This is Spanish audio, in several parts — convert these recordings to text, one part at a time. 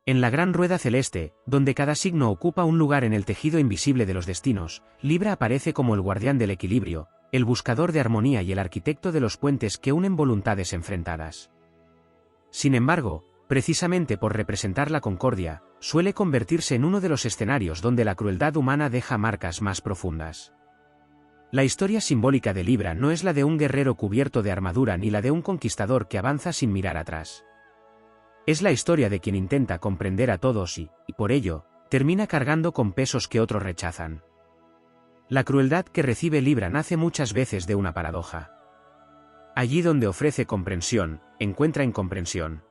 En la gran rueda celeste, donde cada signo ocupa un lugar en el tejido invisible de los destinos, Libra aparece como el guardián del equilibrio, el buscador de armonía y el arquitecto de los puentes que unen voluntades enfrentadas. Sin embargo, precisamente por representar la concordia, suele convertirse en uno de los escenarios donde la crueldad humana deja marcas más profundas. La historia simbólica de Libra no es la de un guerrero cubierto de armadura ni la de un conquistador que avanza sin mirar atrás. Es la historia de quien intenta comprender a todos y, por ello, termina cargando con pesos que otros rechazan. La crueldad que recibe Libra nace muchas veces de una paradoja. Allí donde ofrece comprensión, encuentra incomprensión.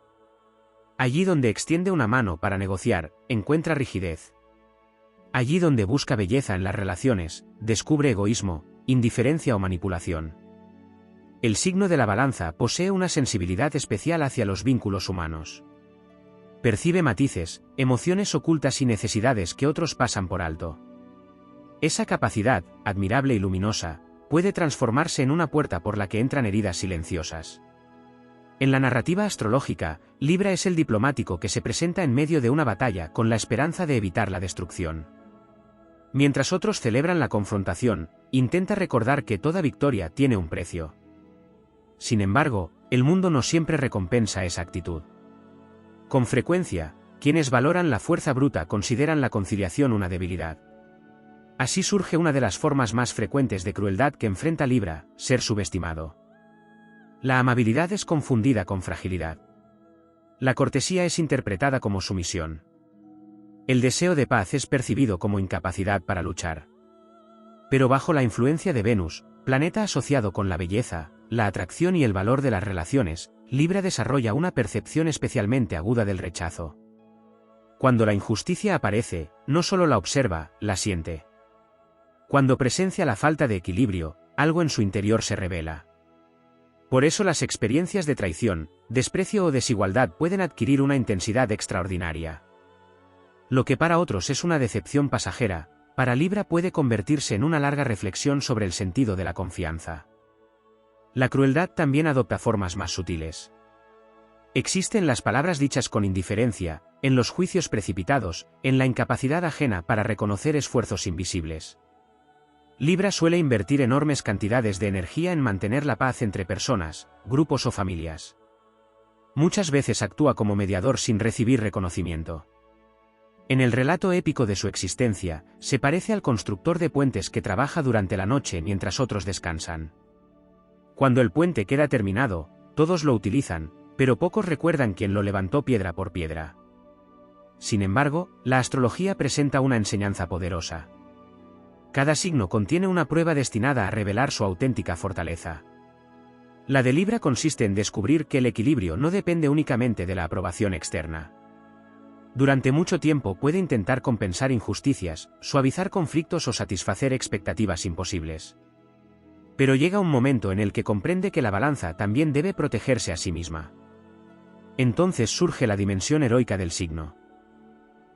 Allí donde extiende una mano para negociar, encuentra rigidez. Allí donde busca belleza en las relaciones, descubre egoísmo, indiferencia o manipulación. El signo de la balanza posee una sensibilidad especial hacia los vínculos humanos. Percibe matices, emociones ocultas y necesidades que otros pasan por alto. Esa capacidad, admirable y luminosa, puede transformarse en una puerta por la que entran heridas silenciosas. En la narrativa astrológica, Libra es el diplomático que se presenta en medio de una batalla con la esperanza de evitar la destrucción. Mientras otros celebran la confrontación, intenta recordar que toda victoria tiene un precio. Sin embargo, el mundo no siempre recompensa esa actitud. Con frecuencia, quienes valoran la fuerza bruta consideran la conciliación una debilidad. Así surge una de las formas más frecuentes de crueldad que enfrenta Libra, ser subestimado. La amabilidad es confundida con fragilidad. La cortesía es interpretada como sumisión. El deseo de paz es percibido como incapacidad para luchar. Pero bajo la influencia de Venus, planeta asociado con la belleza, la atracción y el valor de las relaciones, Libra desarrolla una percepción especialmente aguda del rechazo. Cuando la injusticia aparece, no solo la observa, la siente. Cuando presencia la falta de equilibrio, algo en su interior se revela. Por eso las experiencias de traición, desprecio o desigualdad pueden adquirir una intensidad extraordinaria. Lo que para otros es una decepción pasajera, para Libra puede convertirse en una larga reflexión sobre el sentido de la confianza. La crueldad también adopta formas más sutiles. Existe en las palabras dichas con indiferencia, en los juicios precipitados, en la incapacidad ajena para reconocer esfuerzos invisibles. Libra suele invertir enormes cantidades de energía en mantener la paz entre personas, grupos o familias. Muchas veces actúa como mediador sin recibir reconocimiento. En el relato épico de su existencia, se parece al constructor de puentes que trabaja durante la noche mientras otros descansan. Cuando el puente queda terminado, todos lo utilizan, pero pocos recuerdan quién lo levantó piedra por piedra. Sin embargo, la astrología presenta una enseñanza poderosa. Cada signo contiene una prueba destinada a revelar su auténtica fortaleza. La de Libra consiste en descubrir que el equilibrio no depende únicamente de la aprobación externa. Durante mucho tiempo puede intentar compensar injusticias, suavizar conflictos o satisfacer expectativas imposibles. Pero llega un momento en el que comprende que la balanza también debe protegerse a sí misma. Entonces surge la dimensión heroica del signo.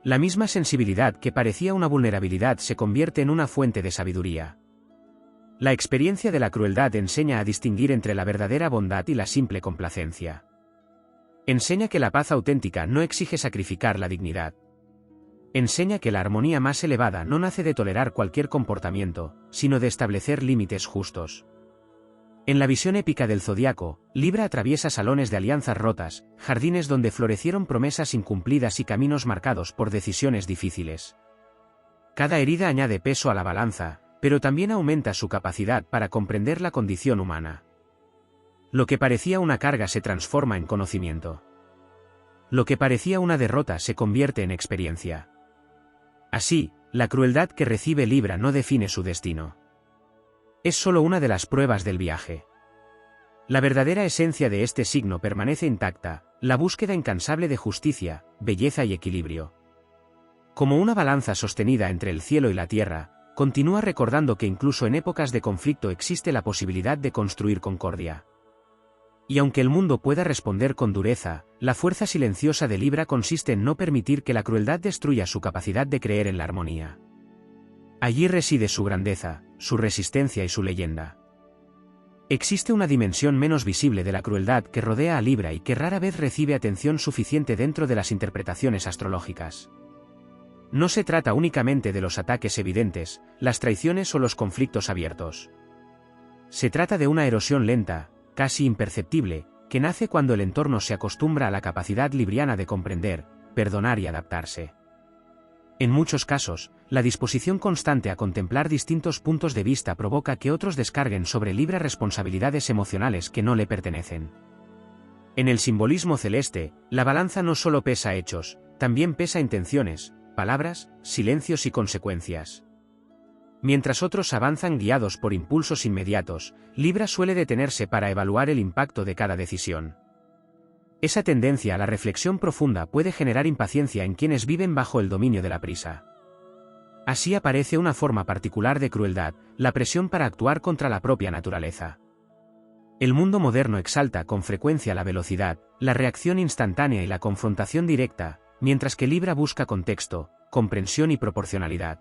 La misma sensibilidad que parecía una vulnerabilidad se convierte en una fuente de sabiduría. La experiencia de la crueldad enseña a distinguir entre la verdadera bondad y la simple complacencia. Enseña que la paz auténtica no exige sacrificar la dignidad. Enseña que la armonía más elevada no nace de tolerar cualquier comportamiento, sino de establecer límites justos. En la visión épica del zodiaco, Libra atraviesa salones de alianzas rotas, jardines donde florecieron promesas incumplidas y caminos marcados por decisiones difíciles. Cada herida añade peso a la balanza, pero también aumenta su capacidad para comprender la condición humana. Lo que parecía una carga se transforma en conocimiento. Lo que parecía una derrota se convierte en experiencia. Así, la crueldad que recibe Libra no define su destino. Es solo una de las pruebas del viaje. La verdadera esencia de este signo permanece intacta, la búsqueda incansable de justicia, belleza y equilibrio. Como una balanza sostenida entre el cielo y la tierra, continúa recordando que incluso en épocas de conflicto existe la posibilidad de construir concordia. Y aunque el mundo pueda responder con dureza, la fuerza silenciosa de Libra consiste en no permitir que la crueldad destruya su capacidad de creer en la armonía. Allí reside su grandeza, su resistencia y su leyenda. Existe una dimensión menos visible de la crueldad que rodea a Libra y que rara vez recibe atención suficiente dentro de las interpretaciones astrológicas. No se trata únicamente de los ataques evidentes, las traiciones o los conflictos abiertos. Se trata de una erosión lenta, casi imperceptible, que nace cuando el entorno se acostumbra a la capacidad libriana de comprender, perdonar y adaptarse. En muchos casos, la disposición constante a contemplar distintos puntos de vista provoca que otros descarguen sobre Libra responsabilidades emocionales que no le pertenecen. En el simbolismo celeste, la balanza no solo pesa hechos, también pesa intenciones, palabras, silencios y consecuencias. Mientras otros avanzan guiados por impulsos inmediatos, Libra suele detenerse para evaluar el impacto de cada decisión. Esa tendencia a la reflexión profunda puede generar impaciencia en quienes viven bajo el dominio de la prisa. Así aparece una forma particular de crueldad, la presión para actuar contra la propia naturaleza. El mundo moderno exalta con frecuencia la velocidad, la reacción instantánea y la confrontación directa, mientras que Libra busca contexto, comprensión y proporcionalidad.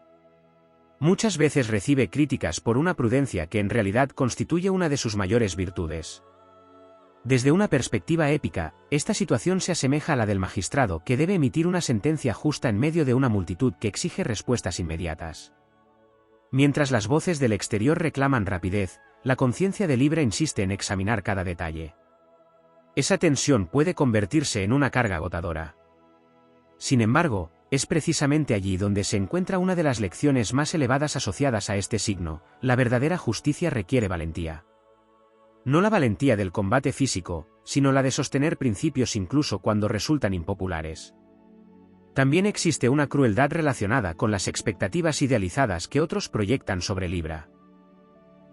Muchas veces recibe críticas por una prudencia que en realidad constituye una de sus mayores virtudes. Desde una perspectiva épica, esta situación se asemeja a la del magistrado que debe emitir una sentencia justa en medio de una multitud que exige respuestas inmediatas. Mientras las voces del exterior reclaman rapidez, la conciencia de Libra insiste en examinar cada detalle. Esa tensión puede convertirse en una carga agotadora. Sin embargo, es precisamente allí donde se encuentra una de las lecciones más elevadas asociadas a este signo: la verdadera justicia requiere valentía. No la valentía del combate físico, sino la de sostener principios incluso cuando resultan impopulares. También existe una crueldad relacionada con las expectativas idealizadas que otros proyectan sobre Libra.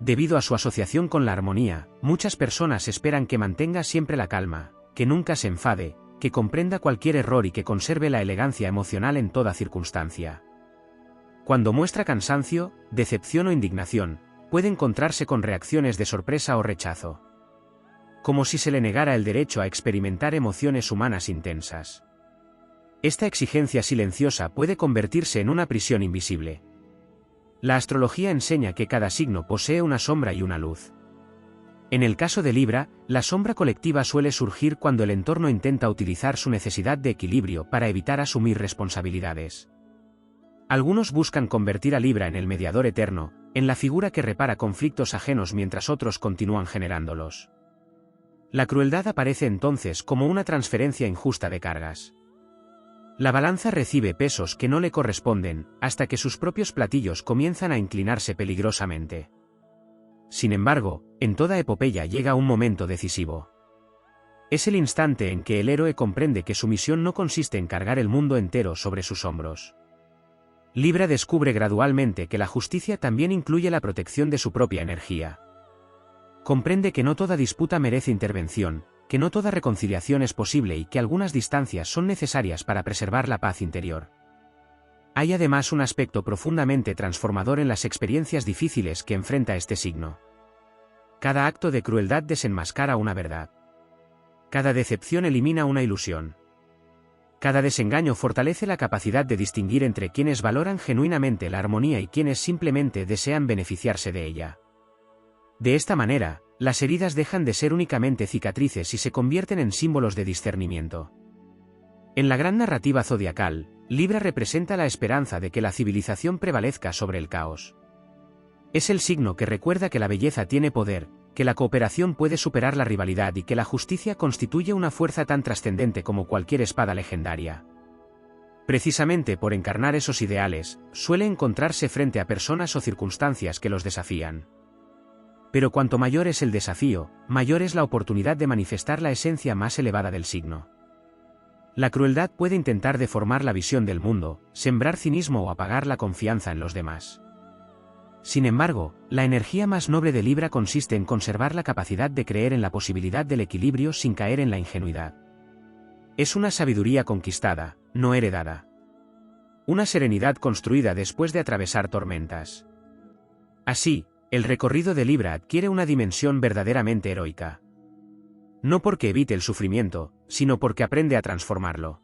Debido a su asociación con la armonía, muchas personas esperan que mantenga siempre la calma, que nunca se enfade, que comprenda cualquier error y que conserve la elegancia emocional en toda circunstancia. Cuando muestra cansancio, decepción o indignación, puede encontrarse con reacciones de sorpresa o rechazo. Como si se le negara el derecho a experimentar emociones humanas intensas. Esta exigencia silenciosa puede convertirse en una prisión invisible. La astrología enseña que cada signo posee una sombra y una luz. En el caso de Libra, la sombra colectiva suele surgir cuando el entorno intenta utilizar su necesidad de equilibrio para evitar asumir responsabilidades. Algunos buscan convertir a Libra en el mediador eterno, en la figura que repara conflictos ajenos mientras otros continúan generándolos. La crueldad aparece entonces como una transferencia injusta de cargas. La balanza recibe pesos que no le corresponden, hasta que sus propios platillos comienzan a inclinarse peligrosamente. Sin embargo, en toda epopeya llega un momento decisivo. Es el instante en que el héroe comprende que su misión no consiste en cargar el mundo entero sobre sus hombros. Libra descubre gradualmente que la justicia también incluye la protección de su propia energía. Comprende que no toda disputa merece intervención, que no toda reconciliación es posible y que algunas distancias son necesarias para preservar la paz interior. Hay además un aspecto profundamente transformador en las experiencias difíciles que enfrenta este signo. Cada acto de crueldad desenmascara una verdad. Cada decepción elimina una ilusión. Cada desengaño fortalece la capacidad de distinguir entre quienes valoran genuinamente la armonía y quienes simplemente desean beneficiarse de ella. De esta manera, las heridas dejan de ser únicamente cicatrices y se convierten en símbolos de discernimiento. En la gran narrativa zodiacal, Libra representa la esperanza de que la civilización prevalezca sobre el caos. Es el signo que recuerda que la belleza tiene poder, que la cooperación puede superar la rivalidad y que la justicia constituye una fuerza tan trascendente como cualquier espada legendaria. Precisamente por encarnar esos ideales, suele encontrarse frente a personas o circunstancias que los desafían. Pero cuanto mayor es el desafío, mayor es la oportunidad de manifestar la esencia más elevada del signo. La crueldad puede intentar deformar la visión del mundo, sembrar cinismo o apagar la confianza en los demás. Sin embargo, la energía más noble de Libra consiste en conservar la capacidad de creer en la posibilidad del equilibrio sin caer en la ingenuidad. Es una sabiduría conquistada, no heredada. Una serenidad construida después de atravesar tormentas. Así, el recorrido de Libra adquiere una dimensión verdaderamente heroica. No porque evite el sufrimiento, sino porque aprende a transformarlo.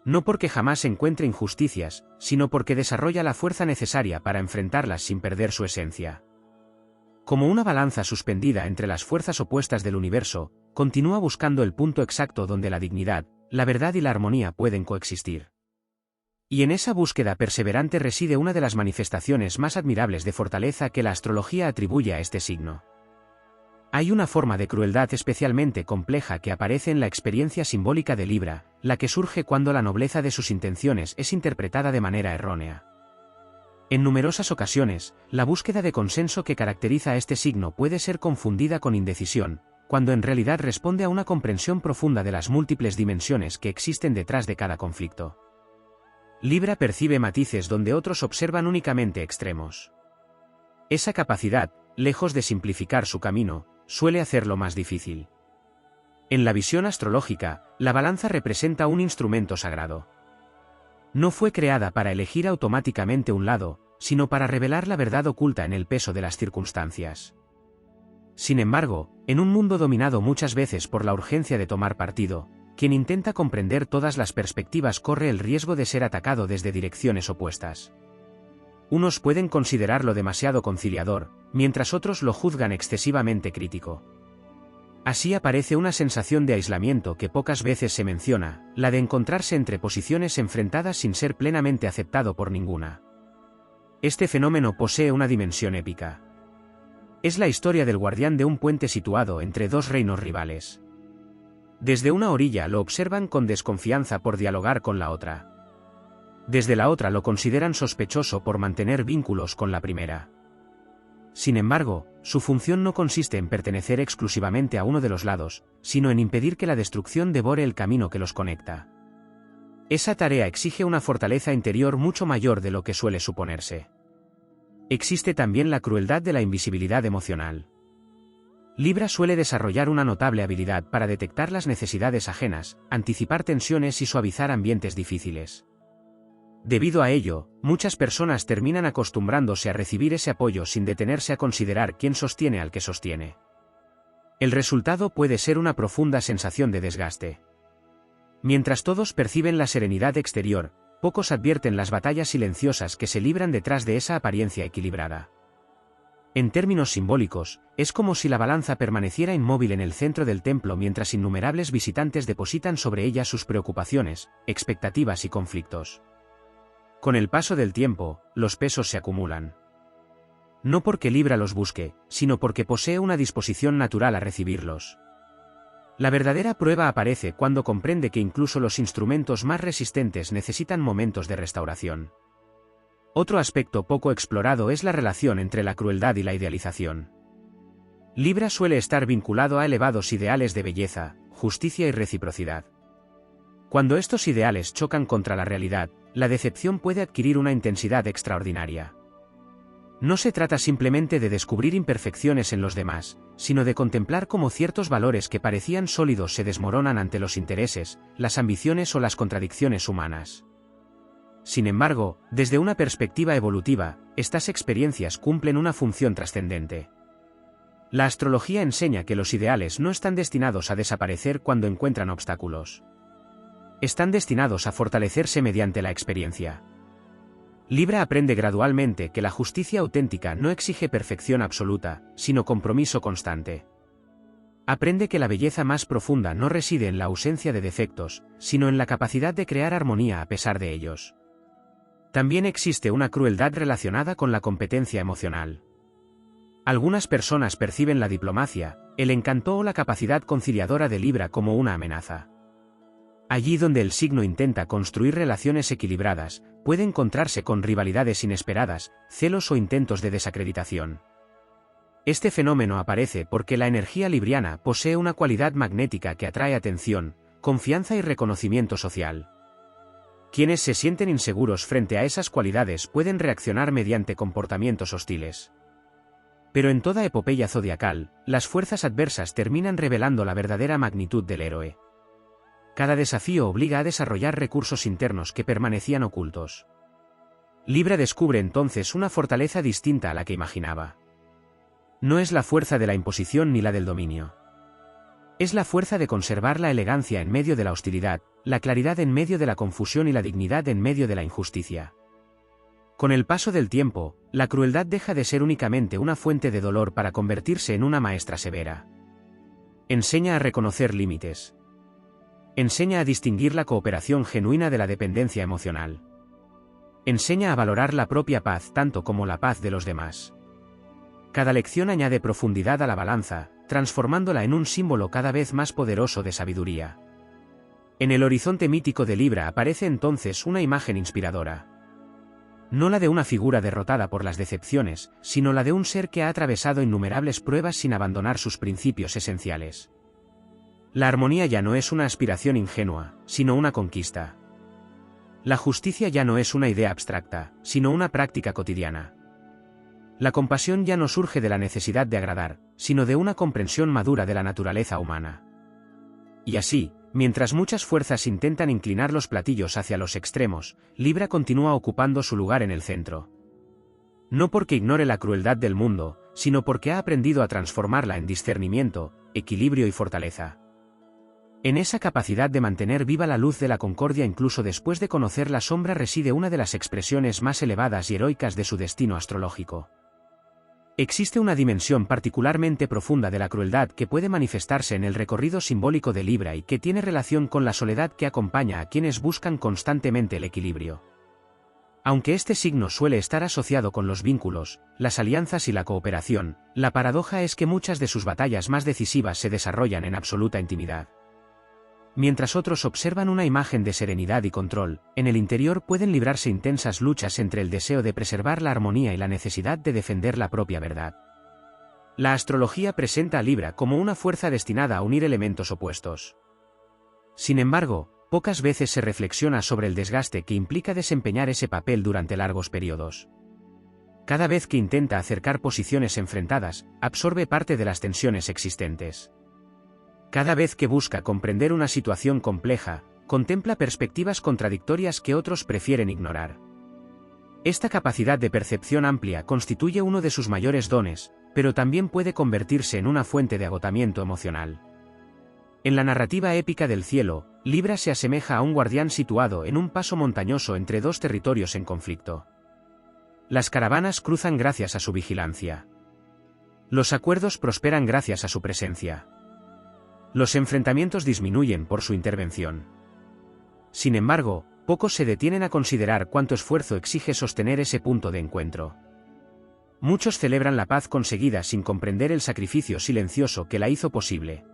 No porque jamás encuentre injusticias, sino porque desarrolla la fuerza necesaria para enfrentarlas sin perder su esencia. Como una balanza suspendida entre las fuerzas opuestas del universo, continúa buscando el punto exacto donde la dignidad, la verdad y la armonía pueden coexistir. Y en esa búsqueda perseverante reside una de las manifestaciones más admirables de fortaleza que la astrología atribuye a este signo. Hay una forma de crueldad especialmente compleja que aparece en la experiencia simbólica de Libra, la que surge cuando la nobleza de sus intenciones es interpretada de manera errónea. En numerosas ocasiones, la búsqueda de consenso que caracteriza a este signo puede ser confundida con indecisión, cuando en realidad responde a una comprensión profunda de las múltiples dimensiones que existen detrás de cada conflicto. Libra percibe matices donde otros observan únicamente extremos. Esa capacidad, lejos de simplificar su camino, suele hacerlo más difícil. En la visión astrológica, la balanza representa un instrumento sagrado. No fue creada para elegir automáticamente un lado, sino para revelar la verdad oculta en el peso de las circunstancias. Sin embargo, en un mundo dominado muchas veces por la urgencia de tomar partido, quien intenta comprender todas las perspectivas corre el riesgo de ser atacado desde direcciones opuestas. Unos pueden considerarlo demasiado conciliador, mientras otros lo juzgan excesivamente crítico. Así aparece una sensación de aislamiento que pocas veces se menciona, la de encontrarse entre posiciones enfrentadas sin ser plenamente aceptado por ninguna. Este fenómeno posee una dimensión épica. Es la historia del guardián de un puente situado entre dos reinos rivales. Desde una orilla lo observan con desconfianza por dialogar con la otra. Desde la otra lo consideran sospechoso por mantener vínculos con la primera. Sin embargo, su función no consiste en pertenecer exclusivamente a uno de los lados, sino en impedir que la destrucción devore el camino que los conecta. Esa tarea exige una fortaleza interior mucho mayor de lo que suele suponerse. Existe también la crueldad de la invisibilidad emocional. Libra suele desarrollar una notable habilidad para detectar las necesidades ajenas, anticipar tensiones y suavizar ambientes difíciles. Debido a ello, muchas personas terminan acostumbrándose a recibir ese apoyo sin detenerse a considerar quién sostiene al que sostiene. El resultado puede ser una profunda sensación de desgaste. Mientras todos perciben la serenidad exterior, pocos advierten las batallas silenciosas que se libran detrás de esa apariencia equilibrada. En términos simbólicos, es como si la balanza permaneciera inmóvil en el centro del templo mientras innumerables visitantes depositan sobre ella sus preocupaciones, expectativas y conflictos. Con el paso del tiempo, los pesos se acumulan. No porque Libra los busque, sino porque posee una disposición natural a recibirlos. La verdadera prueba aparece cuando comprende que incluso los instrumentos más resistentes necesitan momentos de restauración. Otro aspecto poco explorado es la relación entre la crueldad y la idealización. Libra suele estar vinculado a elevados ideales de belleza, justicia y reciprocidad. Cuando estos ideales chocan contra la realidad, la decepción puede adquirir una intensidad extraordinaria. No se trata simplemente de descubrir imperfecciones en los demás, sino de contemplar cómo ciertos valores que parecían sólidos se desmoronan ante los intereses, las ambiciones o las contradicciones humanas. Sin embargo, desde una perspectiva evolutiva, estas experiencias cumplen una función trascendente. La astrología enseña que los ideales no están destinados a desaparecer cuando encuentran obstáculos. Están destinados a fortalecerse mediante la experiencia. Libra aprende gradualmente que la justicia auténtica no exige perfección absoluta, sino compromiso constante. Aprende que la belleza más profunda no reside en la ausencia de defectos, sino en la capacidad de crear armonía a pesar de ellos. También existe una crueldad relacionada con la competencia emocional. Algunas personas perciben la diplomacia, el encanto o la capacidad conciliadora de Libra como una amenaza. Allí donde el signo intenta construir relaciones equilibradas, puede encontrarse con rivalidades inesperadas, celos o intentos de desacreditación. Este fenómeno aparece porque la energía libriana posee una cualidad magnética que atrae atención, confianza y reconocimiento social. Quienes se sienten inseguros frente a esas cualidades pueden reaccionar mediante comportamientos hostiles. Pero en toda epopeya zodiacal, las fuerzas adversas terminan revelando la verdadera magnitud del héroe. Cada desafío obliga a desarrollar recursos internos que permanecían ocultos. Libra descubre entonces una fortaleza distinta a la que imaginaba. No es la fuerza de la imposición ni la del dominio. Es la fuerza de conservar la elegancia en medio de la hostilidad, la claridad en medio de la confusión y la dignidad en medio de la injusticia. Con el paso del tiempo, la crueldad deja de ser únicamente una fuente de dolor para convertirse en una maestra severa. Enseña a reconocer límites. Enseña a distinguir la cooperación genuina de la dependencia emocional. Enseña a valorar la propia paz tanto como la paz de los demás. Cada lección añade profundidad a la balanza, transformándola en un símbolo cada vez más poderoso de sabiduría. En el horizonte mítico de Libra aparece entonces una imagen inspiradora. No la de una figura derrotada por las decepciones, sino la de un ser que ha atravesado innumerables pruebas sin abandonar sus principios esenciales. La armonía ya no es una aspiración ingenua, sino una conquista. La justicia ya no es una idea abstracta, sino una práctica cotidiana. La compasión ya no surge de la necesidad de agradar, sino de una comprensión madura de la naturaleza humana. Y así, mientras muchas fuerzas intentan inclinar los platillos hacia los extremos, Libra continúa ocupando su lugar en el centro. No porque ignore la crueldad del mundo, sino porque ha aprendido a transformarla en discernimiento, equilibrio y fortaleza. En esa capacidad de mantener viva la luz de la concordia incluso después de conocer la sombra reside una de las expresiones más elevadas y heroicas de su destino astrológico. Existe una dimensión particularmente profunda de la crueldad que puede manifestarse en el recorrido simbólico de Libra y que tiene relación con la soledad que acompaña a quienes buscan constantemente el equilibrio. Aunque este signo suele estar asociado con los vínculos, las alianzas y la cooperación, la paradoja es que muchas de sus batallas más decisivas se desarrollan en absoluta intimidad. Mientras otros observan una imagen de serenidad y control, en el interior pueden librarse intensas luchas entre el deseo de preservar la armonía y la necesidad de defender la propia verdad. La astrología presenta a Libra como una fuerza destinada a unir elementos opuestos. Sin embargo, pocas veces se reflexiona sobre el desgaste que implica desempeñar ese papel durante largos periodos. Cada vez que intenta acercar posiciones enfrentadas, absorbe parte de las tensiones existentes. Cada vez que busca comprender una situación compleja, contempla perspectivas contradictorias que otros prefieren ignorar. Esta capacidad de percepción amplia constituye uno de sus mayores dones, pero también puede convertirse en una fuente de agotamiento emocional. En la narrativa épica del cielo, Libra se asemeja a un guardián situado en un paso montañoso entre dos territorios en conflicto. Las caravanas cruzan gracias a su vigilancia. Los acuerdos prosperan gracias a su presencia. Los enfrentamientos disminuyen por su intervención. Sin embargo, pocos se detienen a considerar cuánto esfuerzo exige sostener ese punto de encuentro. Muchos celebran la paz conseguida sin comprender el sacrificio silencioso que la hizo posible.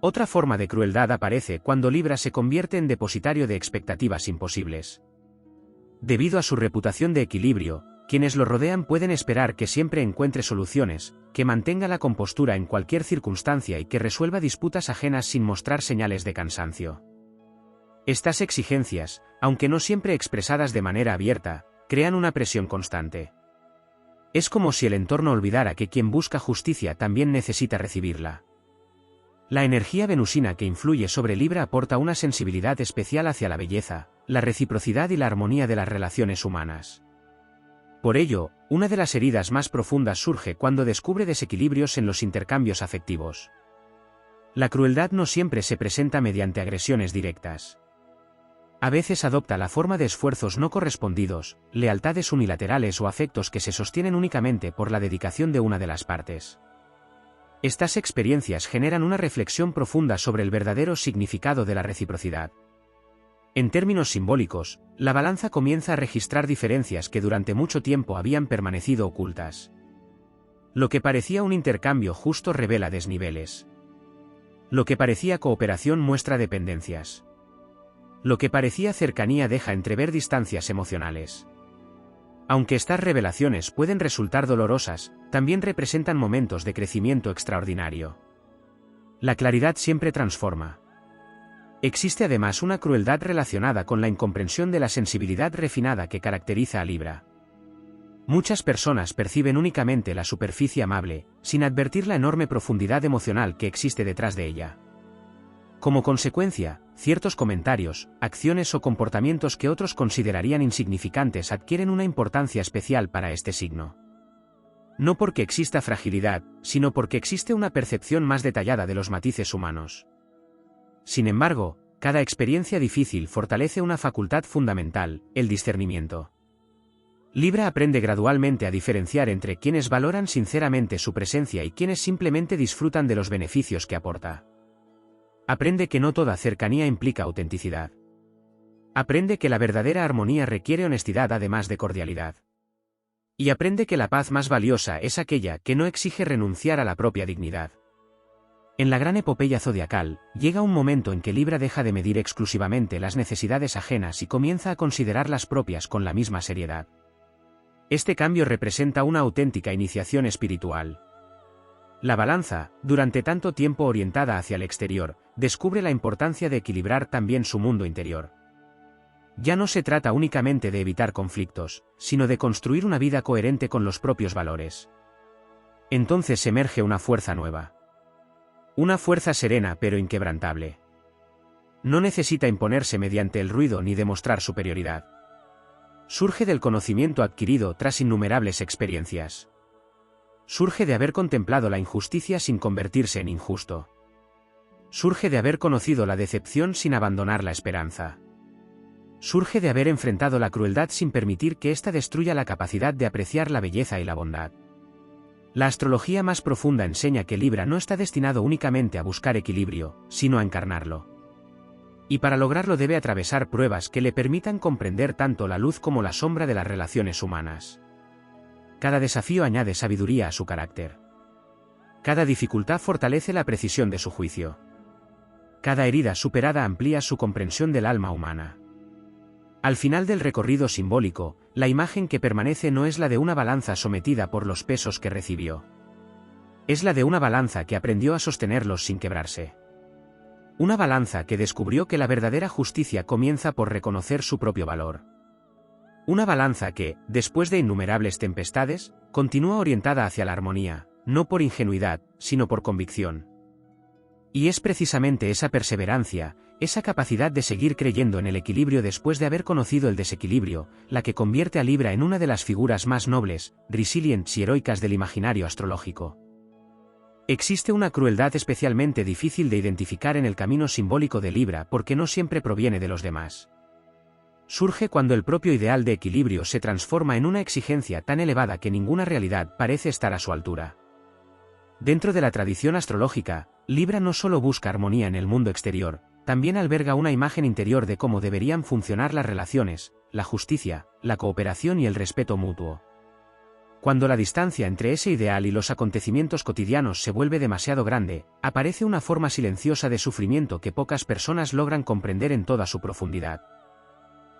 Otra forma de crueldad aparece cuando Libra se convierte en depositario de expectativas imposibles. Debido a su reputación de equilibrio, quienes lo rodean pueden esperar que siempre encuentre soluciones, que mantenga la compostura en cualquier circunstancia y que resuelva disputas ajenas sin mostrar señales de cansancio. Estas exigencias, aunque no siempre expresadas de manera abierta, crean una presión constante. Es como si el entorno olvidara que quien busca justicia también necesita recibirla. La energía venusina que influye sobre Libra aporta una sensibilidad especial hacia la belleza, la reciprocidad y la armonía de las relaciones humanas. Por ello, una de las heridas más profundas surge cuando descubre desequilibrios en los intercambios afectivos. La crueldad no siempre se presenta mediante agresiones directas. A veces adopta la forma de esfuerzos no correspondidos, lealtades unilaterales o afectos que se sostienen únicamente por la dedicación de una de las partes. Estas experiencias generan una reflexión profunda sobre el verdadero significado de la reciprocidad. En términos simbólicos, la balanza comienza a registrar diferencias que durante mucho tiempo habían permanecido ocultas. Lo que parecía un intercambio justo revela desniveles. Lo que parecía cooperación muestra dependencias. Lo que parecía cercanía deja entrever distancias emocionales. Aunque estas revelaciones pueden resultar dolorosas, también representan momentos de crecimiento extraordinario. La claridad siempre transforma. Existe además una crueldad relacionada con la incomprensión de la sensibilidad refinada que caracteriza a Libra. Muchas personas perciben únicamente la superficie amable, sin advertir la enorme profundidad emocional que existe detrás de ella. Como consecuencia, ciertos comentarios, acciones o comportamientos que otros considerarían insignificantes adquieren una importancia especial para este signo. No porque exista fragilidad, sino porque existe una percepción más detallada de los matices humanos. Sin embargo, cada experiencia difícil fortalece una facultad fundamental, el discernimiento. Libra aprende gradualmente a diferenciar entre quienes valoran sinceramente su presencia y quienes simplemente disfrutan de los beneficios que aporta. Aprende que no toda cercanía implica autenticidad. Aprende que la verdadera armonía requiere honestidad además de cordialidad. Y aprende que la paz más valiosa es aquella que no exige renunciar a la propia dignidad. En la gran epopeya zodiacal, llega un momento en que Libra deja de medir exclusivamente las necesidades ajenas y comienza a considerar las propias con la misma seriedad. Este cambio representa una auténtica iniciación espiritual. La balanza, durante tanto tiempo orientada hacia el exterior, descubre la importancia de equilibrar también su mundo interior. Ya no se trata únicamente de evitar conflictos, sino de construir una vida coherente con los propios valores. Entonces emerge una fuerza nueva. Una fuerza serena pero inquebrantable. No necesita imponerse mediante el ruido ni demostrar superioridad. Surge del conocimiento adquirido tras innumerables experiencias. Surge de haber contemplado la injusticia sin convertirse en injusto. Surge de haber conocido la decepción sin abandonar la esperanza. Surge de haber enfrentado la crueldad sin permitir que ésta destruya la capacidad de apreciar la belleza y la bondad. La astrología más profunda enseña que Libra no está destinado únicamente a buscar equilibrio, sino a encarnarlo. Y para lograrlo debe atravesar pruebas que le permitan comprender tanto la luz como la sombra de las relaciones humanas. Cada desafío añade sabiduría a su carácter. Cada dificultad fortalece la precisión de su juicio. Cada herida superada amplía su comprensión del alma humana. Al final del recorrido simbólico, la imagen que permanece no es la de una balanza sometida por los pesos que recibió. Es la de una balanza que aprendió a sostenerlos sin quebrarse. Una balanza que descubrió que la verdadera justicia comienza por reconocer su propio valor. Una balanza que, después de innumerables tempestades, continúa orientada hacia la armonía, no por ingenuidad, sino por convicción. Y es precisamente esa perseverancia, esa capacidad de seguir creyendo en el equilibrio después de haber conocido el desequilibrio, la que convierte a Libra en una de las figuras más nobles, resilientes y heroicas del imaginario astrológico. Existe una crueldad especialmente difícil de identificar en el camino simbólico de Libra porque no siempre proviene de los demás. Surge cuando el propio ideal de equilibrio se transforma en una exigencia tan elevada que ninguna realidad parece estar a su altura. Dentro de la tradición astrológica, Libra no solo busca armonía en el mundo exterior, también alberga una imagen interior de cómo deberían funcionar las relaciones, la justicia, la cooperación y el respeto mutuo. Cuando la distancia entre ese ideal y los acontecimientos cotidianos se vuelve demasiado grande, aparece una forma silenciosa de sufrimiento que pocas personas logran comprender en toda su profundidad.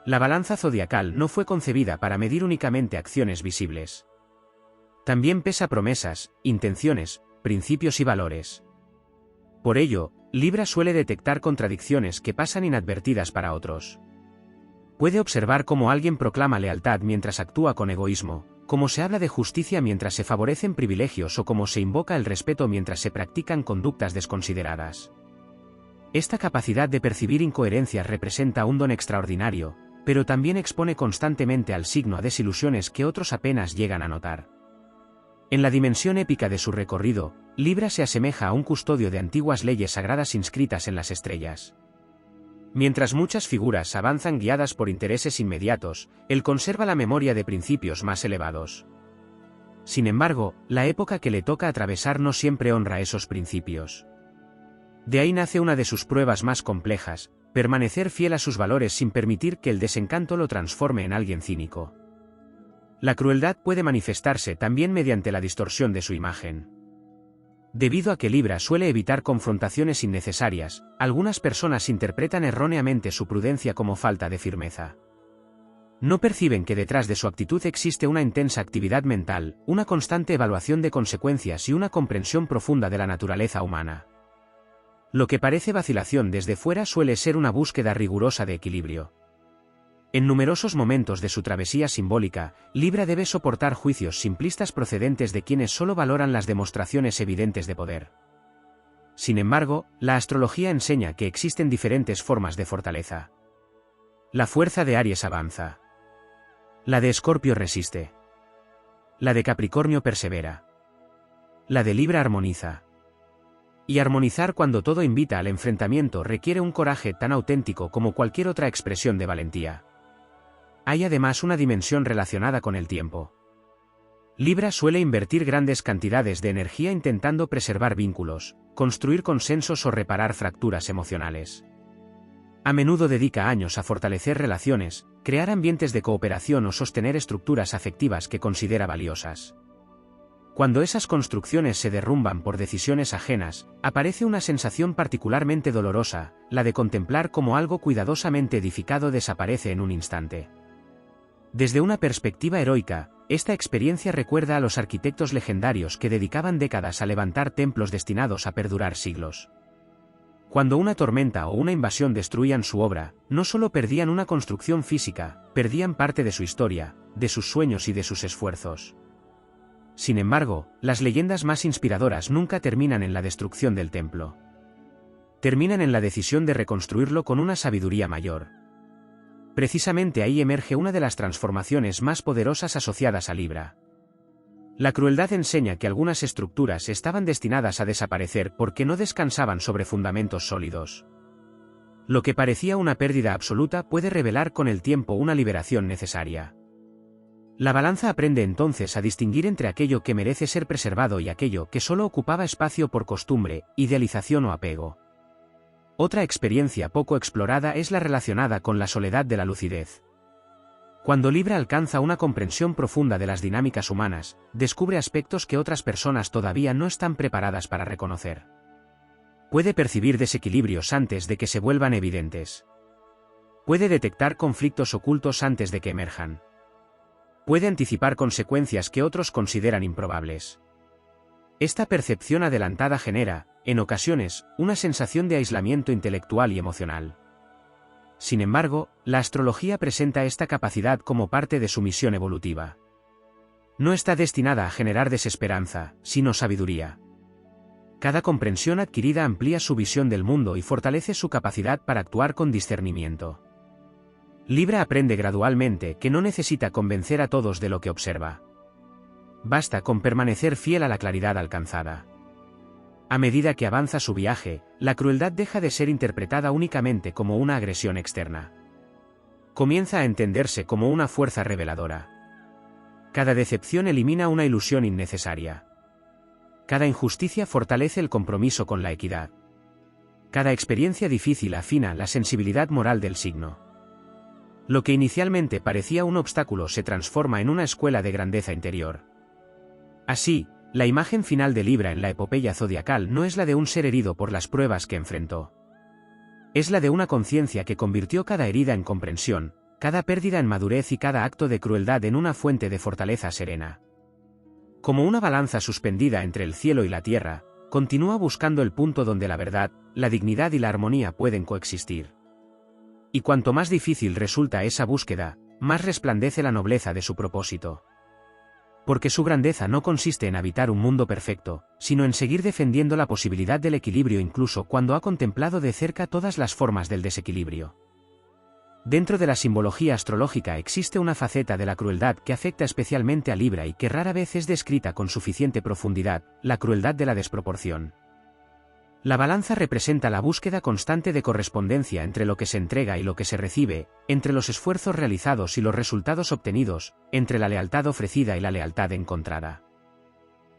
La balanza zodiacal no fue concebida para medir únicamente acciones visibles. También pesa promesas, intenciones, principios y valores. Por ello, Libra suele detectar contradicciones que pasan inadvertidas para otros. Puede observar cómo alguien proclama lealtad mientras actúa con egoísmo, cómo se habla de justicia mientras se favorecen privilegios o cómo se invoca el respeto mientras se practican conductas desconsideradas. Esta capacidad de percibir incoherencias representa un don extraordinario, pero también expone constantemente al signo a desilusiones que otros apenas llegan a notar. En la dimensión épica de su recorrido, Libra se asemeja a un custodio de antiguas leyes sagradas inscritas en las estrellas. Mientras muchas figuras avanzan guiadas por intereses inmediatos, él conserva la memoria de principios más elevados. Sin embargo, la época que le toca atravesar no siempre honra esos principios. De ahí nace una de sus pruebas más complejas, permanecer fiel a sus valores sin permitir que el desencanto lo transforme en alguien cínico. La crueldad puede manifestarse también mediante la distorsión de su imagen. Debido a que Libra suele evitar confrontaciones innecesarias, algunas personas interpretan erróneamente su prudencia como falta de firmeza. No perciben que detrás de su actitud existe una intensa actividad mental, una constante evaluación de consecuencias y una comprensión profunda de la naturaleza humana. Lo que parece vacilación desde fuera suele ser una búsqueda rigurosa de equilibrio. En numerosos momentos de su travesía simbólica, Libra debe soportar juicios simplistas procedentes de quienes solo valoran las demostraciones evidentes de poder. Sin embargo, la astrología enseña que existen diferentes formas de fortaleza. La fuerza de Aries avanza. La de Escorpio resiste. La de Capricornio persevera. La de Libra armoniza. Y armonizar cuando todo invita al enfrentamiento requiere un coraje tan auténtico como cualquier otra expresión de valentía. Hay además una dimensión relacionada con el tiempo. Libra suele invertir grandes cantidades de energía intentando preservar vínculos, construir consensos o reparar fracturas emocionales. A menudo dedica años a fortalecer relaciones, crear ambientes de cooperación o sostener estructuras afectivas que considera valiosas. Cuando esas construcciones se derrumban por decisiones ajenas, aparece una sensación particularmente dolorosa, la de contemplar cómo algo cuidadosamente edificado desaparece en un instante. Desde una perspectiva heroica, esta experiencia recuerda a los arquitectos legendarios que dedicaban décadas a levantar templos destinados a perdurar siglos. Cuando una tormenta o una invasión destruían su obra, no solo perdían una construcción física, perdían parte de su historia, de sus sueños y de sus esfuerzos. Sin embargo, las leyendas más inspiradoras nunca terminan en la destrucción del templo. Terminan en la decisión de reconstruirlo con una sabiduría mayor. Precisamente ahí emerge una de las transformaciones más poderosas asociadas a Libra. La crueldad enseña que algunas estructuras estaban destinadas a desaparecer porque no descansaban sobre fundamentos sólidos. Lo que parecía una pérdida absoluta puede revelar con el tiempo una liberación necesaria. La balanza aprende entonces a distinguir entre aquello que merece ser preservado y aquello que solo ocupaba espacio por costumbre, idealización o apego. Otra experiencia poco explorada es la relacionada con la soledad de la lucidez. Cuando Libra alcanza una comprensión profunda de las dinámicas humanas, descubre aspectos que otras personas todavía no están preparadas para reconocer. Puede percibir desequilibrios antes de que se vuelvan evidentes. Puede detectar conflictos ocultos antes de que emerjan. Puede anticipar consecuencias que otros consideran improbables. Esta percepción adelantada genera, en ocasiones, una sensación de aislamiento intelectual y emocional. Sin embargo, la astrología presenta esta capacidad como parte de su misión evolutiva. No está destinada a generar desesperanza, sino sabiduría. Cada comprensión adquirida amplía su visión del mundo y fortalece su capacidad para actuar con discernimiento. Libra aprende gradualmente que no necesita convencer a todos de lo que observa. Basta con permanecer fiel a la claridad alcanzada. A medida que avanza su viaje, la crueldad deja de ser interpretada únicamente como una agresión externa. Comienza a entenderse como una fuerza reveladora. Cada decepción elimina una ilusión innecesaria. Cada injusticia fortalece el compromiso con la equidad. Cada experiencia difícil afina la sensibilidad moral del signo. Lo que inicialmente parecía un obstáculo se transforma en una escuela de grandeza interior. Así, la imagen final de Libra en la epopeya zodiacal no es la de un ser herido por las pruebas que enfrentó. Es la de una conciencia que convirtió cada herida en comprensión, cada pérdida en madurez y cada acto de crueldad en una fuente de fortaleza serena. Como una balanza suspendida entre el cielo y la tierra, continúa buscando el punto donde la verdad, la dignidad y la armonía pueden coexistir. Y cuanto más difícil resulta esa búsqueda, más resplandece la nobleza de su propósito. Porque su grandeza no consiste en habitar un mundo perfecto, sino en seguir defendiendo la posibilidad del equilibrio incluso cuando ha contemplado de cerca todas las formas del desequilibrio. Dentro de la simbología astrológica existe una faceta de la crueldad que afecta especialmente a Libra y que rara vez es descrita con suficiente profundidad, la crueldad de la desproporción. La balanza representa la búsqueda constante de correspondencia entre lo que se entrega y lo que se recibe, entre los esfuerzos realizados y los resultados obtenidos, entre la lealtad ofrecida y la lealtad encontrada.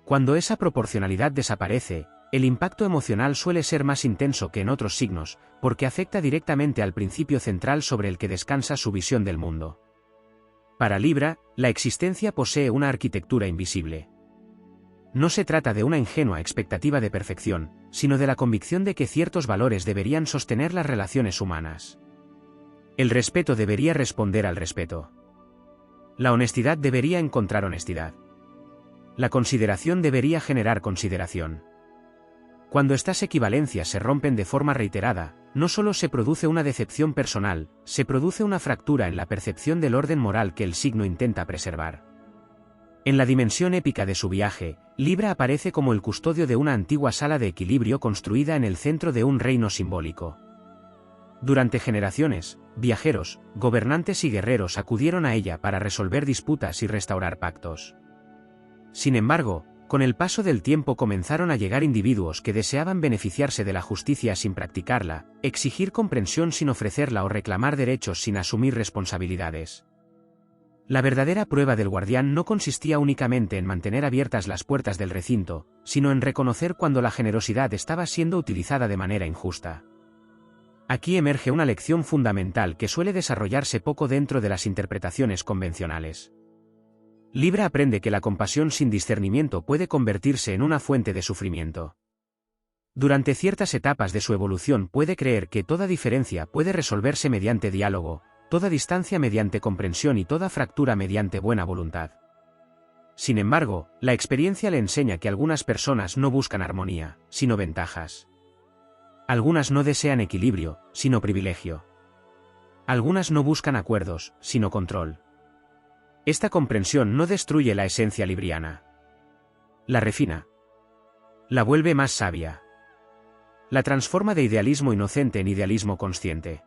Cuando esa proporcionalidad desaparece, el impacto emocional suele ser más intenso que en otros signos, porque afecta directamente al principio central sobre el que descansa su visión del mundo. Para Libra, la existencia posee una arquitectura invisible. No se trata de una ingenua expectativa de perfección, sino de la convicción de que ciertos valores deberían sostener las relaciones humanas. El respeto debería responder al respeto. La honestidad debería encontrar honestidad. La consideración debería generar consideración. Cuando estas equivalencias se rompen de forma reiterada, no solo se produce una decepción personal, se produce una fractura en la percepción del orden moral que el signo intenta preservar. En la dimensión épica de su viaje, Libra aparece como el custodio de una antigua sala de equilibrio construida en el centro de un reino simbólico. Durante generaciones, viajeros, gobernantes y guerreros acudieron a ella para resolver disputas y restaurar pactos. Sin embargo, con el paso del tiempo comenzaron a llegar individuos que deseaban beneficiarse de la justicia sin practicarla, exigir comprensión sin ofrecerla o reclamar derechos sin asumir responsabilidades. La verdadera prueba del guardián no consistía únicamente en mantener abiertas las puertas del recinto, sino en reconocer cuando la generosidad estaba siendo utilizada de manera injusta. Aquí emerge una lección fundamental que suele desarrollarse poco dentro de las interpretaciones convencionales. Libra aprende que la compasión sin discernimiento puede convertirse en una fuente de sufrimiento. Durante ciertas etapas de su evolución puede creer que toda diferencia puede resolverse mediante diálogo, toda distancia mediante comprensión y toda fractura mediante buena voluntad. Sin embargo, la experiencia le enseña que algunas personas no buscan armonía, sino ventajas. Algunas no desean equilibrio, sino privilegio. Algunas no buscan acuerdos, sino control. Esta comprensión no destruye la esencia libriana. La refina. La vuelve más sabia. La transforma de idealismo inocente en idealismo consciente.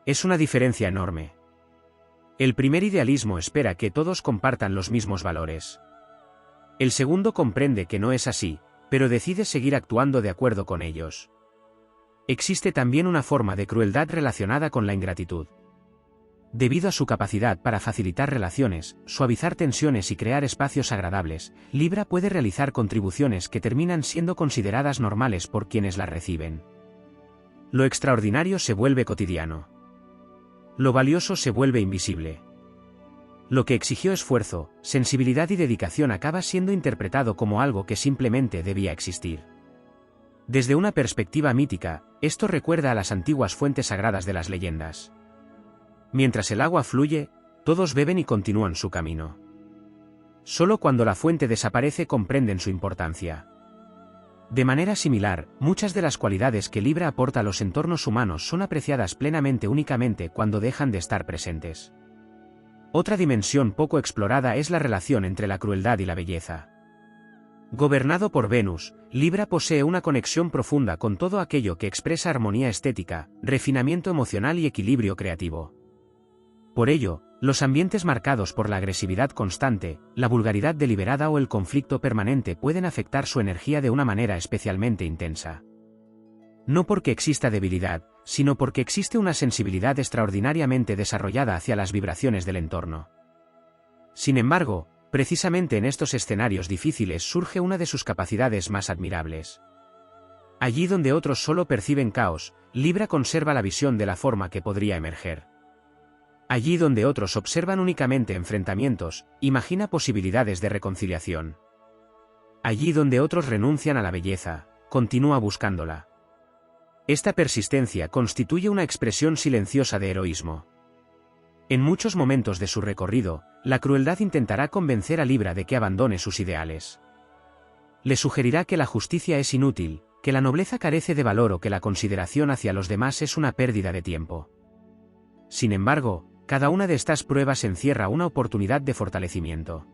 Es una diferencia enorme. El primer idealismo espera que todos compartan los mismos valores. El segundo comprende que no es así, pero decide seguir actuando de acuerdo con ellos. Existe también una forma de crueldad relacionada con la ingratitud. Debido a su capacidad para facilitar relaciones, suavizar tensiones y crear espacios agradables, Libra puede realizar contribuciones que terminan siendo consideradas normales por quienes las reciben. Lo extraordinario se vuelve cotidiano. Lo valioso se vuelve invisible. Lo que exigió esfuerzo, sensibilidad y dedicación acaba siendo interpretado como algo que simplemente debía existir. Desde una perspectiva mítica, esto recuerda a las antiguas fuentes sagradas de las leyendas. Mientras el agua fluye, todos beben y continúan su camino. Solo cuando la fuente desaparece comprenden su importancia. De manera similar, muchas de las cualidades que Libra aporta a los entornos humanos son apreciadas plenamente únicamente cuando dejan de estar presentes. Otra dimensión poco explorada es la relación entre la crueldad y la belleza. Gobernado por Venus, Libra posee una conexión profunda con todo aquello que expresa armonía estética, refinamiento emocional y equilibrio creativo. Por ello, los ambientes marcados por la agresividad constante, la vulgaridad deliberada o el conflicto permanente pueden afectar su energía de una manera especialmente intensa. No porque exista debilidad, sino porque existe una sensibilidad extraordinariamente desarrollada hacia las vibraciones del entorno. Sin embargo, precisamente en estos escenarios difíciles surge una de sus capacidades más admirables. Allí donde otros solo perciben caos, Libra conserva la visión de la forma que podría emerger. Allí donde otros observan únicamente enfrentamientos, imagina posibilidades de reconciliación. Allí donde otros renuncian a la belleza, continúa buscándola. Esta persistencia constituye una expresión silenciosa de heroísmo. En muchos momentos de su recorrido, la crueldad intentará convencer a Libra de que abandone sus ideales. Le sugerirá que la justicia es inútil, que la nobleza carece de valor o que la consideración hacia los demás es una pérdida de tiempo. Sin embargo, cada una de estas pruebas encierra una oportunidad de fortalecimiento.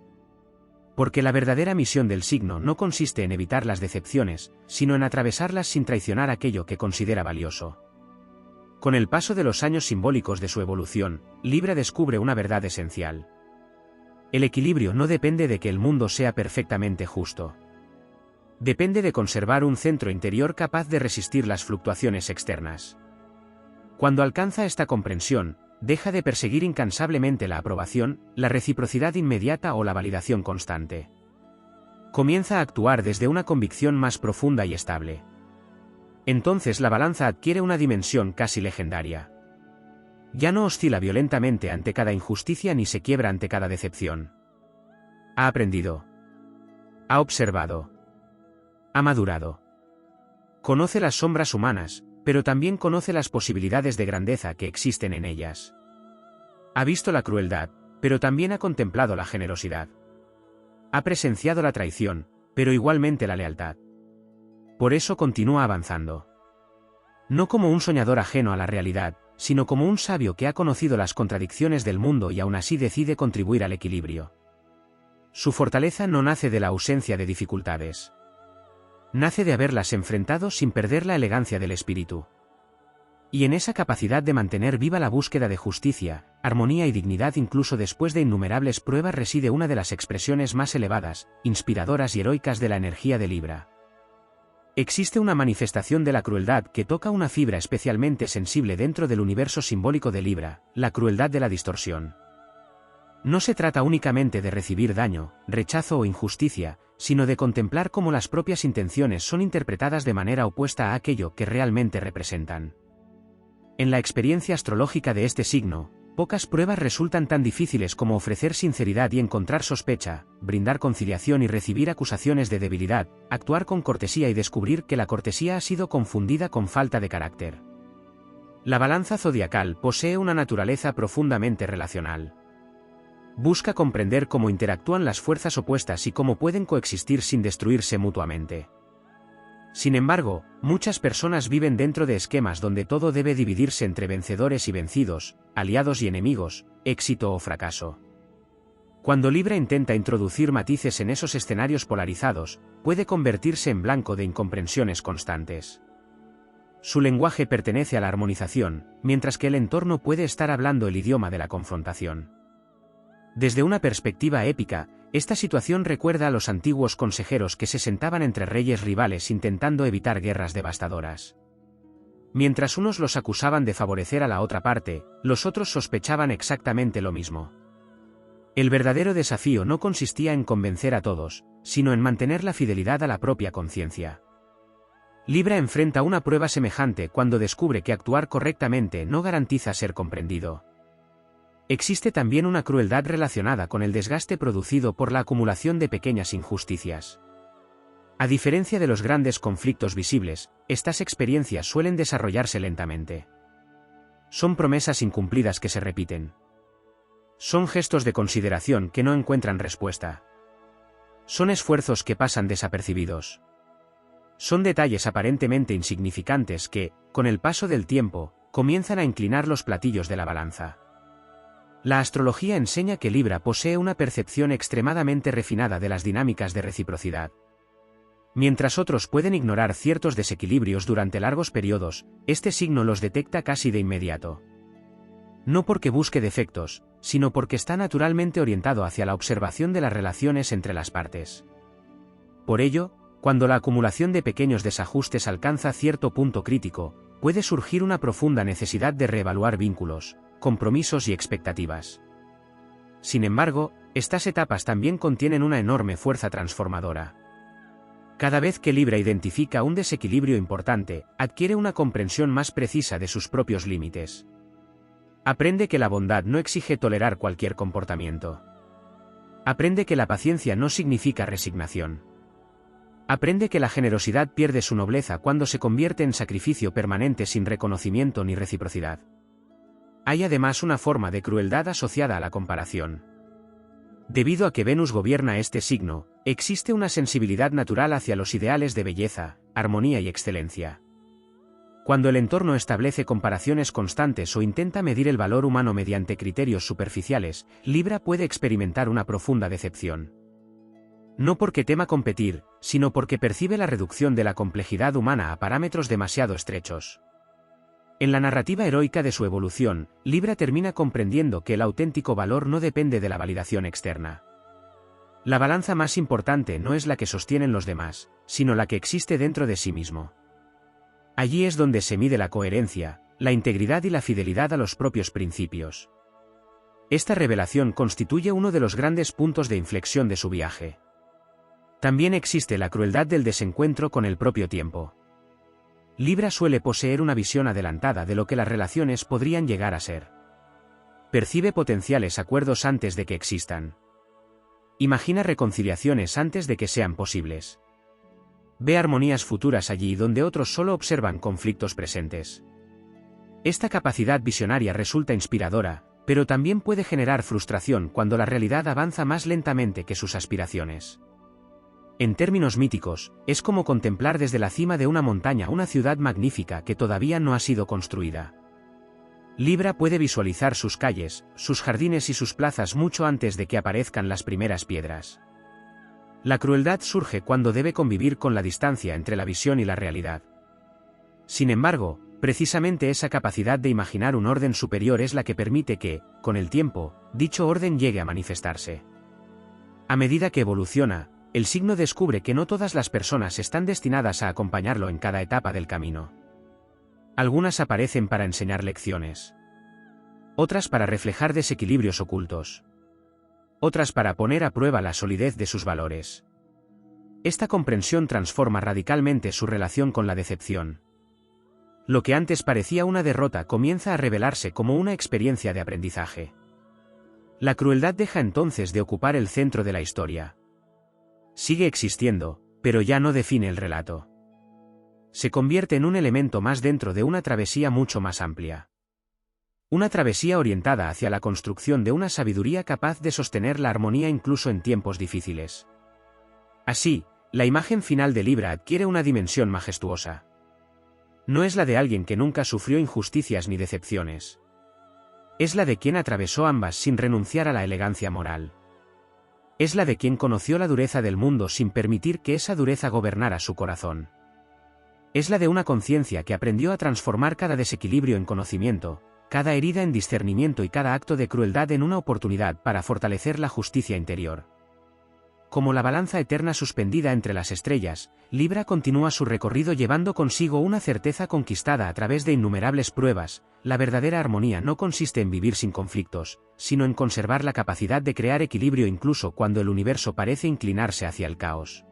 Porque la verdadera misión del signo no consiste en evitar las decepciones, sino en atravesarlas sin traicionar aquello que considera valioso. Con el paso de los años simbólicos de su evolución, Libra descubre una verdad esencial. El equilibrio no depende de que el mundo sea perfectamente justo. Depende de conservar un centro interior capaz de resistir las fluctuaciones externas. Cuando alcanza esta comprensión, deja de perseguir incansablemente la aprobación, la reciprocidad inmediata o la validación constante. Comienza a actuar desde una convicción más profunda y estable. Entonces la balanza adquiere una dimensión casi legendaria. Ya no oscila violentamente ante cada injusticia ni se quiebra ante cada decepción. Ha aprendido. Ha observado. Ha madurado. Conoce las sombras humanas, pero también conoce las posibilidades de grandeza que existen en ellas. Ha visto la crueldad, pero también ha contemplado la generosidad. Ha presenciado la traición, pero igualmente la lealtad. Por eso continúa avanzando. No como un soñador ajeno a la realidad, sino como un sabio que ha conocido las contradicciones del mundo y aún así decide contribuir al equilibrio. Su fortaleza no nace de la ausencia de dificultades. Nace de haberlas enfrentado sin perder la elegancia del espíritu. Y en esa capacidad de mantener viva la búsqueda de justicia, armonía y dignidad incluso después de innumerables pruebas reside una de las expresiones más elevadas, inspiradoras y heroicas de la energía de Libra. Existe una manifestación de la crueldad que toca una fibra especialmente sensible dentro del universo simbólico de Libra, la crueldad de la distorsión. No se trata únicamente de recibir daño, rechazo o injusticia, sino de contemplar cómo las propias intenciones son interpretadas de manera opuesta a aquello que realmente representan. En la experiencia astrológica de este signo, pocas pruebas resultan tan difíciles como ofrecer sinceridad y encontrar sospecha, brindar conciliación y recibir acusaciones de debilidad, actuar con cortesía y descubrir que la cortesía ha sido confundida con falta de carácter. La balanza zodiacal posee una naturaleza profundamente relacional. Busca comprender cómo interactúan las fuerzas opuestas y cómo pueden coexistir sin destruirse mutuamente. Sin embargo, muchas personas viven dentro de esquemas donde todo debe dividirse entre vencedores y vencidos, aliados y enemigos, éxito o fracaso. Cuando Libra intenta introducir matices en esos escenarios polarizados, puede convertirse en blanco de incomprensiones constantes. Su lenguaje pertenece a la armonización, mientras que el entorno puede estar hablando el idioma de la confrontación. Desde una perspectiva épica, esta situación recuerda a los antiguos consejeros que se sentaban entre reyes rivales intentando evitar guerras devastadoras. Mientras unos los acusaban de favorecer a la otra parte, los otros sospechaban exactamente lo mismo. El verdadero desafío no consistía en convencer a todos, sino en mantener la fidelidad a la propia conciencia. Libra enfrenta una prueba semejante cuando descubre que actuar correctamente no garantiza ser comprendido. Existe también una crueldad relacionada con el desgaste producido por la acumulación de pequeñas injusticias. A diferencia de los grandes conflictos visibles, estas experiencias suelen desarrollarse lentamente. Son promesas incumplidas que se repiten. Son gestos de consideración que no encuentran respuesta. Son esfuerzos que pasan desapercibidos. Son detalles aparentemente insignificantes que, con el paso del tiempo, comienzan a inclinar los platillos de la balanza. La astrología enseña que Libra posee una percepción extremadamente refinada de las dinámicas de reciprocidad. Mientras otros pueden ignorar ciertos desequilibrios durante largos periodos, este signo los detecta casi de inmediato. No porque busque defectos, sino porque está naturalmente orientado hacia la observación de las relaciones entre las partes. Por ello, cuando la acumulación de pequeños desajustes alcanza cierto punto crítico, puede surgir una profunda necesidad de reevaluar vínculos, compromisos y expectativas. Sin embargo, estas etapas también contienen una enorme fuerza transformadora. Cada vez que Libra identifica un desequilibrio importante, adquiere una comprensión más precisa de sus propios límites. Aprende que la bondad no exige tolerar cualquier comportamiento. Aprende que la paciencia no significa resignación. Aprende que la generosidad pierde su nobleza cuando se convierte en sacrificio permanente sin reconocimiento ni reciprocidad. Hay además una forma de crueldad asociada a la comparación. Debido a que Venus gobierna este signo, existe una sensibilidad natural hacia los ideales de belleza, armonía y excelencia. Cuando el entorno establece comparaciones constantes o intenta medir el valor humano mediante criterios superficiales, Libra puede experimentar una profunda decepción. No porque tema competir, sino porque percibe la reducción de la complejidad humana a parámetros demasiado estrechos. En la narrativa heroica de su evolución, Libra termina comprendiendo que el auténtico valor no depende de la validación externa. La balanza más importante no es la que sostienen los demás, sino la que existe dentro de sí mismo. Allí es donde se mide la coherencia, la integridad y la fidelidad a los propios principios. Esta revelación constituye uno de los grandes puntos de inflexión de su viaje. También existe la crueldad del desencuentro con el propio tiempo. Libra suele poseer una visión adelantada de lo que las relaciones podrían llegar a ser. Percibe potenciales acuerdos antes de que existan. Imagina reconciliaciones antes de que sean posibles. Ve armonías futuras allí donde otros solo observan conflictos presentes. Esta capacidad visionaria resulta inspiradora, pero también puede generar frustración cuando la realidad avanza más lentamente que sus aspiraciones. En términos míticos, es como contemplar desde la cima de una montaña una ciudad magnífica que todavía no ha sido construida. Libra puede visualizar sus calles, sus jardines y sus plazas mucho antes de que aparezcan las primeras piedras. La crueldad surge cuando debe convivir con la distancia entre la visión y la realidad. Sin embargo, precisamente esa capacidad de imaginar un orden superior es la que permite que, con el tiempo, dicho orden llegue a manifestarse. A medida que evoluciona, el signo descubre que no todas las personas están destinadas a acompañarlo en cada etapa del camino. Algunas aparecen para enseñar lecciones. Otras para reflejar desequilibrios ocultos. otras para poner a prueba la solidez de sus valores. Esta comprensión transforma radicalmente su relación con la decepción. Lo que antes parecía una derrota comienza a revelarse como una experiencia de aprendizaje. La crueldad deja entonces de ocupar el centro de la historia. Sigue existiendo, pero ya no define el relato. Se convierte en un elemento más dentro de una travesía mucho más amplia. Una travesía orientada hacia la construcción de una sabiduría capaz de sostener la armonía incluso en tiempos difíciles. Así, la imagen final de Libra adquiere una dimensión majestuosa. No es la de alguien que nunca sufrió injusticias ni decepciones. Es la de quien atravesó ambas sin renunciar a la elegancia moral. Es la de quien conoció la dureza del mundo sin permitir que esa dureza gobernara su corazón. Es la de una conciencia que aprendió a transformar cada desequilibrio en conocimiento, cada herida en discernimiento y cada acto de crueldad en una oportunidad para fortalecer la justicia interior. Como la balanza eterna suspendida entre las estrellas, Libra continúa su recorrido llevando consigo una certeza conquistada a través de innumerables pruebas. La verdadera armonía no consiste en vivir sin conflictos, sino en conservar la capacidad de crear equilibrio incluso cuando el universo parece inclinarse hacia el caos.